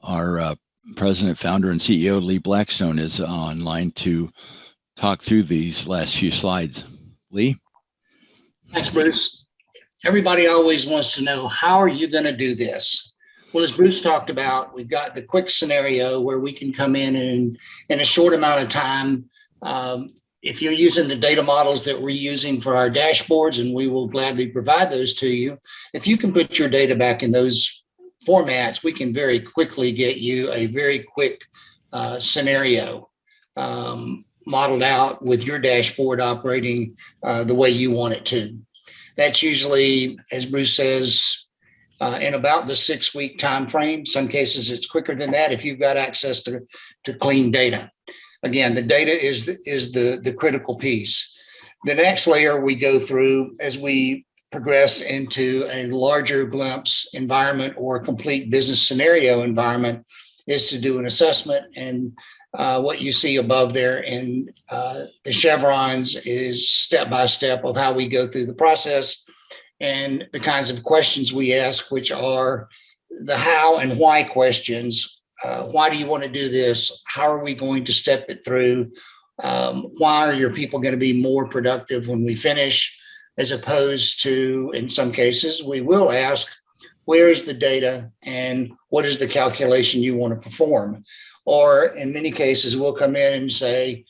Our president, founder, and CEO, Lee Blackstone, is online to talk through these last few slides. Lee? Thanks, Bruce. Everybody always wants to know, how are you going to do this? Well, as Bruce talked about, we've got the quick scenario where we can come in a short amount of time. If you're using the data models that we're using for our dashboards, and we will gladly provide those to you, if you can put your data back in those formats, we can very quickly get you a very quick scenario modeled out with your dashboard operating the way you want it to. That's usually, as Bruce says, in about the 6-week time frame. Some cases it's quicker than that if you've got access to clean data. Again, the data is the critical piece. The next layer we go through as we progress into a larger glimpse environment or a complete business scenario environment is to do an assessment. And what you see above there in the chevrons is step-by-step of how we go through the process and the kinds of questions we ask, which are the how and why questions. Why do you want to do this? How are we going to step it through? Why are your people going to be more productive when we finish? As opposed to, in some cases, we will ask, where's the data and what is the calculation you want to perform? Or in many cases, we'll come in and say,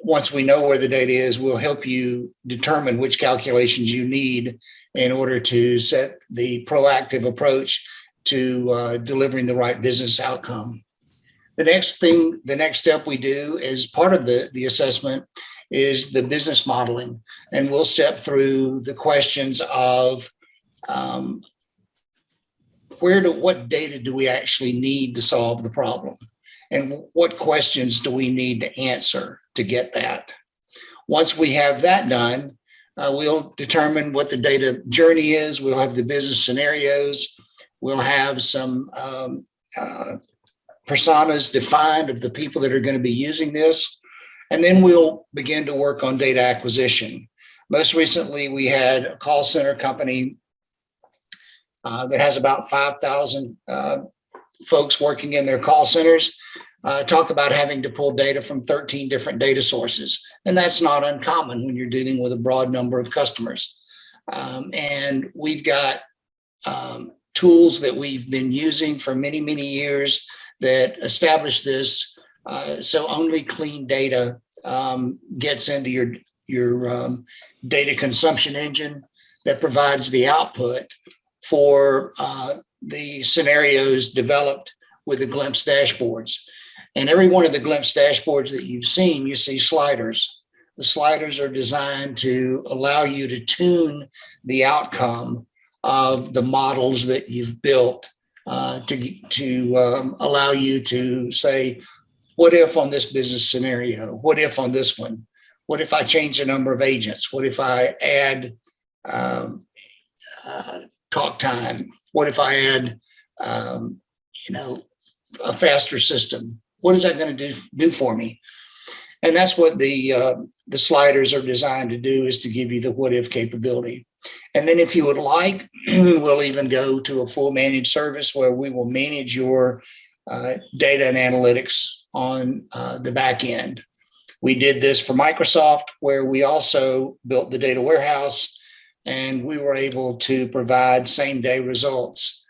once we know where the data is, we'll help you determine which calculations you need in order to set the proactive approach to delivering the right business outcome. The next step we do as part of the assessment is the business modeling. And we'll step through the questions of what data do we actually need to solve the problem? And what questions do we need to answer to get that? Once we have that done, we'll determine what the data journey is. We'll have the business scenarios. We'll have some personas defined of the people that are going to be using this. And then we'll begin to work on data acquisition. Most recently, we had a call center company that has about 5,000 folks working in their call centers talk about having to pull data from 13 different data sources. And that's not uncommon when you're dealing with a broad number of customers. And we've got tools that we've been using for many, many years that establish this. So only clean data gets into your data consumption engine that provides the output for the scenarios developed with the Glimpse dashboards. And every one of the Glimpse dashboards that you've seen, you see sliders. The sliders are designed to allow you to tune the outcome of the models that you've built to allow you to say, what if on this business scenario? What if on this one? What if I change the number of agents? What if I add talk time? What if I add, a faster system? What is that going to do for me? And that's what the sliders are designed to do, is to give you the what if capability. And then if you would like, we'll even go to a full managed service where we will manage your data and analytics on the back end. We did this for Microsoft, where we also built the data warehouse, and we were able to provide same-day results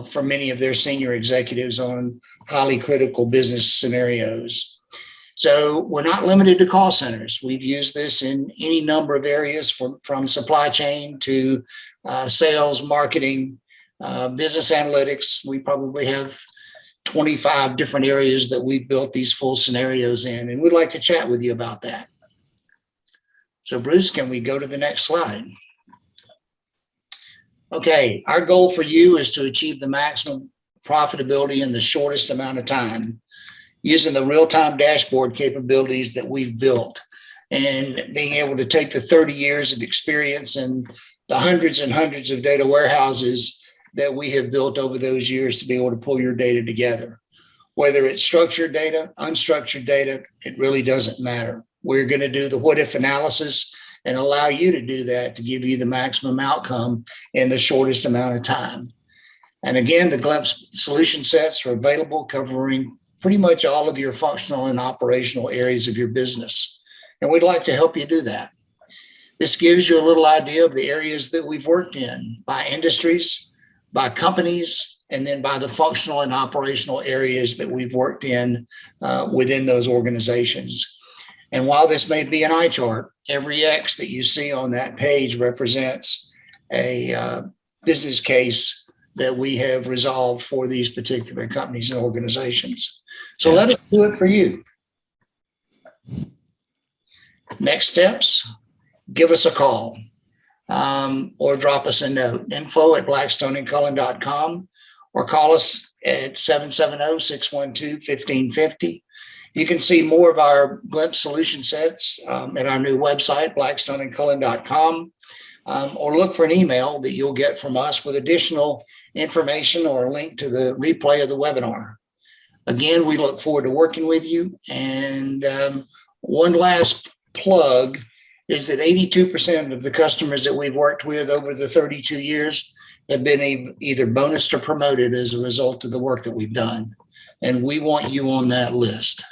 for many of their senior executives on highly critical business scenarios. So we're not limited to call centers. We've used this in any number of areas, from supply chain to sales, marketing, business analytics. We probably have 25 different areas that we've built these full scenarios in, and we'd like to chat with you about that. So Bruce, can we go to the next slide? Okay, our goal for you is to achieve the maximum profitability in the shortest amount of time using the real-time dashboard capabilities that we've built, and being able to take the 30 years of experience and the hundreds and hundreds of data warehouses that we have built over those years to be able to pull your data together. Whether it's structured data, unstructured data, it really doesn't matter. We're going to do the what if analysis and allow you to do that to give you the maximum outcome in the shortest amount of time. And again, the glimpse solution sets are available, covering pretty much all of your functional and operational areas of your business. And we'd like to help you do that. This gives you a little idea of the areas that we've worked in by industries, by companies, and then by the functional and operational areas that we've worked in within those organizations. And while this may be an eye chart, every X that you see on that page represents a business case that we have resolved for these particular companies and organizations. So let us do it for you. Next steps, give us a call or drop us a note, info@blackstoneandcullen.com, or call us at 770-612-1550. You can see more of our glimpse solution sets at our new website, blackstoneandcullen.com, or look for an email that you'll get from us with additional information or a link to the replay of the webinar. Again, we look forward to working with you. And one last plug is that 82% of the customers that we've worked with over the 32 years have been either bonused or promoted as a result of the work that we've done. And we want you on that list.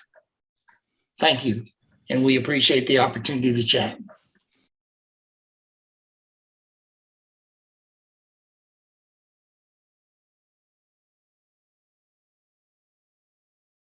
Thank you. And we appreciate the opportunity to chat.